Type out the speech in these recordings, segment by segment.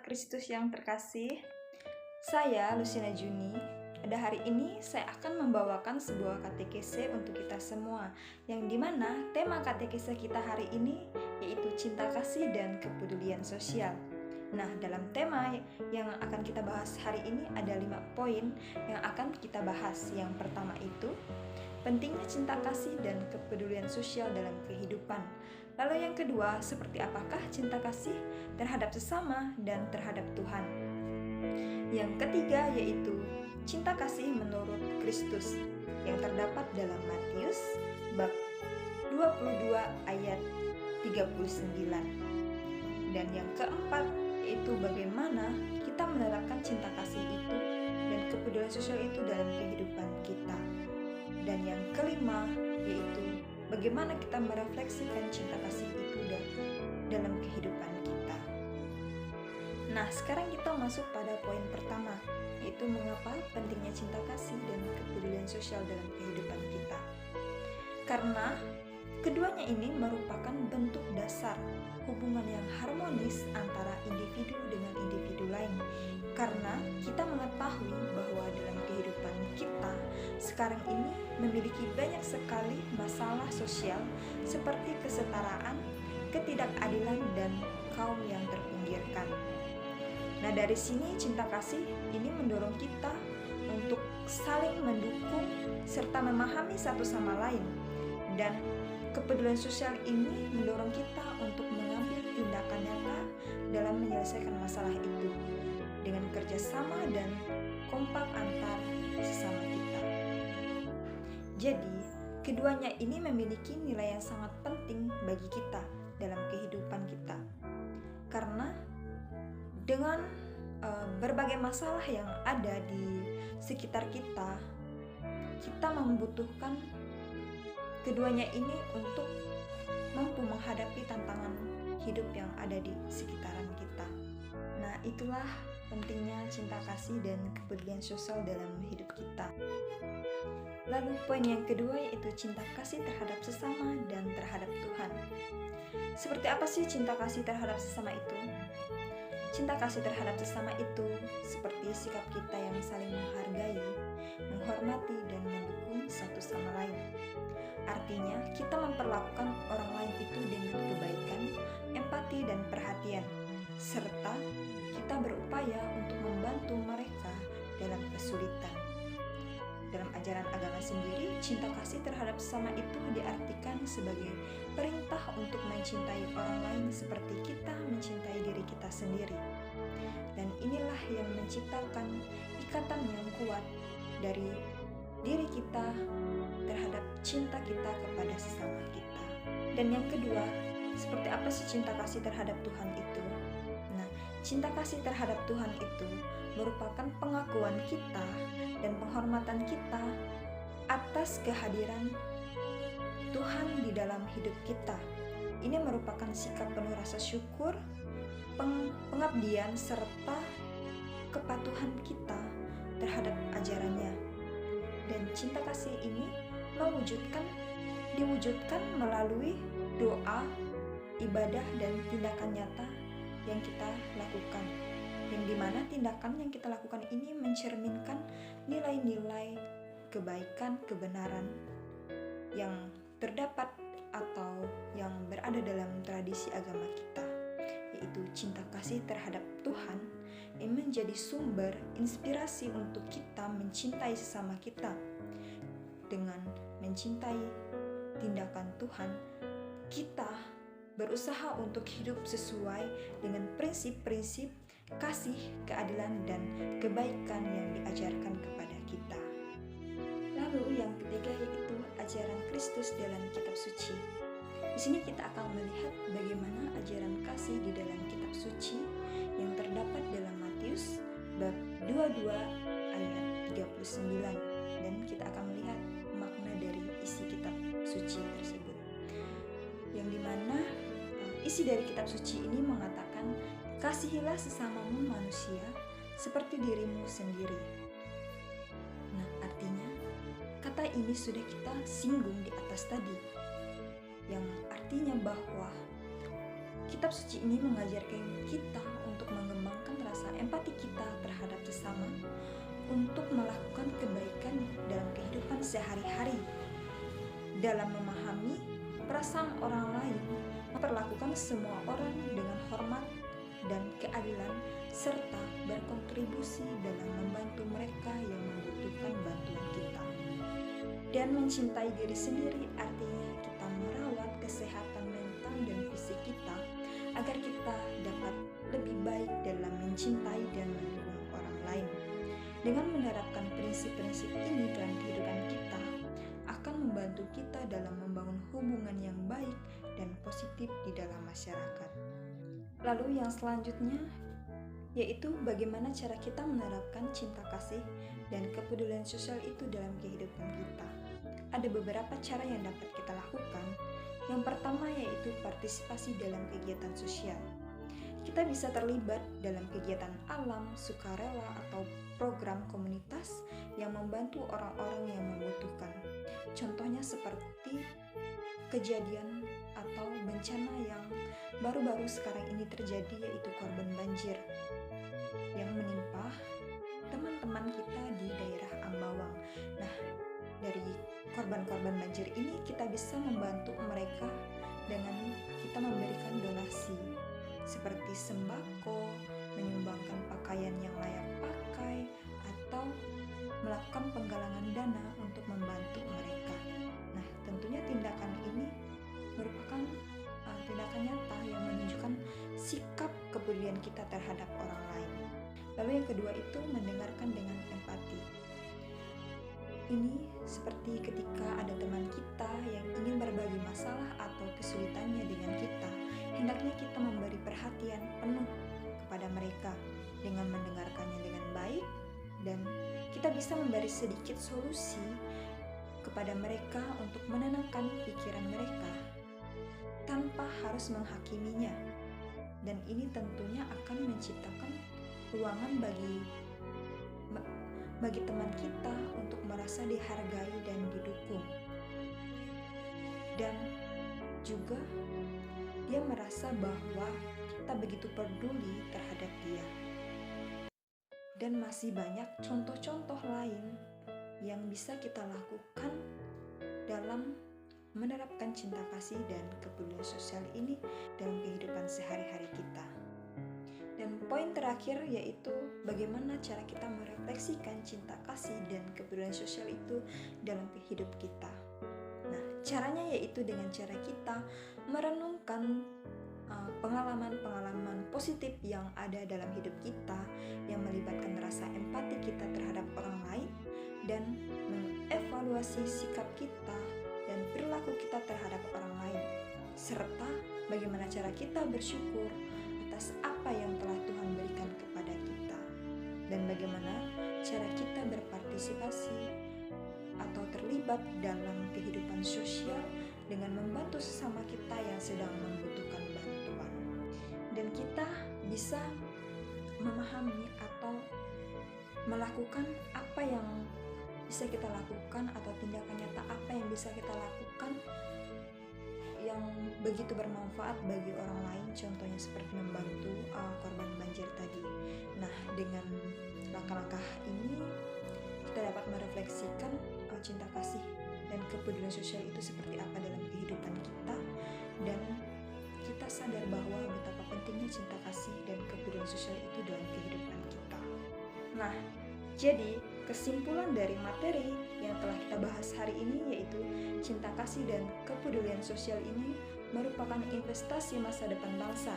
Kristus yang terkasih, saya Lucina Juni. Pada hari ini saya akan membawakan sebuah katekese untuk kita semua, yang dimana tema katekese kita hari ini yaitu cinta kasih dan kepedulian sosial. Nah, dalam tema yang akan kita bahas hari ini ada 5 poin yang akan kita bahas. Yang pertama itu pentingnya cinta kasih dan kepedulian sosial dalam kehidupan. Lalu yang kedua, seperti apakah cinta kasih terhadap sesama dan terhadap Tuhan. Yang ketiga yaitu cinta kasih menurut Kristus yang terdapat dalam Matius bab 22 ayat 39. Dan yang keempat yaitu bagaimana kita menerapkan cinta kasih itu dan kepedulian sosial itu dalam kehidupan kita. Dan yang kelima yaitu bagaimana kita merefleksikan cinta kasih itu dalam kehidupan kita. Nah, sekarang kita masuk pada poin pertama, yaitu mengapa pentingnya cinta kasih dan kepedulian sosial dalam kehidupan kita. Karena keduanya ini merupakan bentuk dasar hubungan yang harmonis antara individu dengan individu lain. Karena kita mengetahui bahwa dalam kehidupan kita sekarang ini memiliki banyak sekali masalah sosial seperti kesetaraan, ketidakadilan, dan kaum yang terpinggirkan. Nah, dari sini cinta kasih ini mendorong kita untuk saling mendukung serta memahami satu sama lain. Dan kepedulian sosial ini mendorong kita untuk mengambil tindakan nyata dalam menyelesaikan masalah itu dengan kerjasama dan kompak antar sesama kita. Jadi, keduanya ini memiliki nilai yang sangat penting bagi kita dalam kehidupan kita. Karena dengan berbagai masalah yang ada di sekitar kita, kita membutuhkan keduanya ini untuk mampu menghadapi tantangan hidup yang ada di sekitaran kita. Nah, itulah pentingnya cinta kasih dan kepedulian sosial dalam hidup kita. Lalu poin yang kedua yaitu cinta kasih terhadap sesama dan terhadap Tuhan. Seperti apa sih cinta kasih terhadap sesama itu? Cinta kasih terhadap sesama itu seperti sikap kita yang saling menghargai, menghormati, dan mendukung satu sama lain. Artinya, kita memperlakukan orang lain itu dengan kebaikan, empati, dan perhatian, serta kita berupaya untuk membantu mereka dalam kesulitan. Dalam ajaran agama sendiri, cinta kasih terhadap sesama itu diartikan sebagai perintah untuk mencintai orang lain seperti kita mencintai diri kita sendiri. Dan inilah yang menciptakan ikatan yang kuat dari diri kita terhadap cinta kita kepada sesama kita. Dan yang kedua, seperti apa sih cinta kasih terhadap Tuhan itu? Nah, cinta kasih terhadap Tuhan itu merupakan pengakuan kita dan penghormatan kita atas kehadiran Tuhan di dalam hidup kita. Ini merupakan sikap penuh rasa syukur, pengabdian, serta kepatuhan kita terhadap ajarannya. Dan cinta kasih ini diwujudkan melalui doa, ibadah, dan tindakan nyata yang kita lakukan. Yang dimana tindakan yang kita lakukan ini mencerminkan nilai-nilai kebaikan, kebenaran yang terdapat atau yang berada dalam tradisi agama kita, yaitu cinta kasih terhadap Tuhan yang menjadi sumber inspirasi untuk kita mencintai sesama kita. Dengan mencintai tindakan Tuhan, kita berusaha untuk hidup sesuai dengan prinsip-prinsip kasih, keadilan, dan kebaikan yang diajarkan kepada kita. Lalu yang ketiga yaitu ajaran Kristus dalam kitab suci. Di sini kita akan melihat bagaimana ajaran kasih di dalam kitab suci yang terdapat dalam Matius bab 22 ayat 39, dan kita akan melihat makna dari isi kitab suci tersebut. Yang dimana isi dari kitab suci ini mengatakan, kasihilah sesamamu manusia seperti dirimu sendiri. Nah, artinya kata ini sudah kita singgung di atas tadi, yang artinya bahwa kitab suci ini mengajarkan kita untuk mengembangkan untuk melakukan kebaikan dalam kehidupan sehari-hari, dalam memahami perasaan orang lain, memperlakukan semua orang dengan hormat dan keadilan, serta berkontribusi dalam membantu mereka yang membutuhkan bantuan kita. Dan mencintai diri sendiri artinya kita merawat kesehatan mental dan fisik kita agar kita dapat lebih baik dalam mencintai dan mendukung orang lain. Dengan menerapkan prinsip-prinsip ini dalam kehidupan kita, akan membantu kita dalam membangun hubungan yang baik dan positif di dalam masyarakat. Lalu yang selanjutnya yaitu bagaimana cara kita menerapkan cinta kasih dan kepedulian sosial itu dalam kehidupan kita. Ada beberapa cara yang dapat kita lakukan. Yang pertama yaitu partisipasi dalam kegiatan sosial. Kita bisa terlibat dalam kegiatan alam, sukarela, atau program komunitas yang membantu orang-orang yang membutuhkan. Contohnya seperti kejadian atau bencana yang baru-baru sekarang ini terjadi, yaitu korban banjir yang menimpa teman-teman kita di daerah Ambawang. Nah, dari korban-korban banjir ini kita bisa membantu mereka dengan kita memberikan donasi seperti sembako, menyumbangkan pakaian yang layak pakai, atau melakukan penggalangan dana untuk membantu mereka. Nah, tentunya tindakan ini merupakan tindakan nyata yang menunjukkan sikap kepedulian kita terhadap orang lain. Lalu yang kedua itu mendengarkan dengan empati. Ini seperti ketika ada teman kita yang ingin berbagi masalah atau kesulitannya dengan kita, hendaknya kita memberi perhatian penuh kepada mereka dengan mendengarkannya dengan baik, dan kita bisa memberi sedikit solusi kepada mereka untuk menenangkan pikiran mereka tanpa harus menghakiminya. Dan ini tentunya akan menciptakan ruangan bagi teman kita untuk merasa dihargai dan didukung. Dan juga dia merasa bahwa kita begitu peduli terhadap dia. Dan masih banyak contoh-contoh lain yang bisa kita lakukan dalam menerapkan cinta kasih dan kepedulian sosial ini dalam kehidupan sehari-hari kita. Dan poin terakhir yaitu bagaimana cara kita merefleksikan cinta kasih dan kepedulian sosial itu dalam hidup kita. Nah, caranya yaitu dengan cara kita merenungkan pengalaman-pengalaman positif yang ada dalam hidup kita yang melibatkan rasa empati kita terhadap orang lain, dan mengevaluasi sikap kita dan perilaku kita terhadap orang lain, serta bagaimana cara kita bersyukur atas apa yang telah Tuhan berikan kepada kita, dan bagaimana cara kita berpartisipasi atau terlibat dalam kehidupan sosial dengan membantu sesama kita yang sedang membutuhkan bantuan. Dan kita bisa memahami atau melakukan apa yang bisa kita lakukan, atau tindakan nyata apa yang bisa kita lakukan yang begitu bermanfaat bagi orang lain, contohnya seperti membantu korban banjir tadi. Nah, dengan langkah-langkah ini kita dapat merefleksikan cinta kasih dan kepedulian sosial itu seperti apa dalam kehidupan kita, dan kita sadar bahwa betapa pentingnya cinta kasih dan kepedulian sosial itu dalam kehidupan kita. Nah, jadi kesimpulan dari materi yang telah kita bahas hari ini yaitu cinta kasih dan kepedulian sosial ini merupakan investasi masa depan bangsa.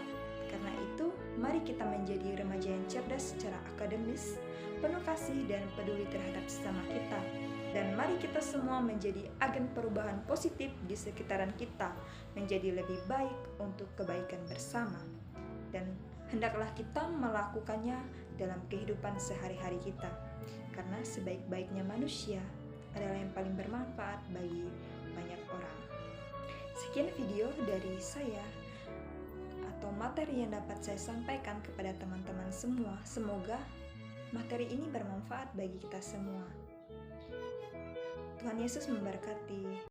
Karena itu, mari kita menjadi remaja yang cerdas secara akademis, penuh kasih dan peduli terhadap sesama kita. Dan mari kita semua menjadi agen perubahan positif di sekitaran kita, menjadi lebih baik untuk kebaikan bersama. Dan hendaklah kita melakukannya dalam kehidupan sehari-hari kita, karena sebaik-baiknya manusia adalah yang paling bermanfaat bagi banyak orang. Sekian video dari saya atau materi yang dapat saya sampaikan kepada teman-teman semua. Semoga materi ini bermanfaat bagi kita semua. Tuhan Yesus memberkati.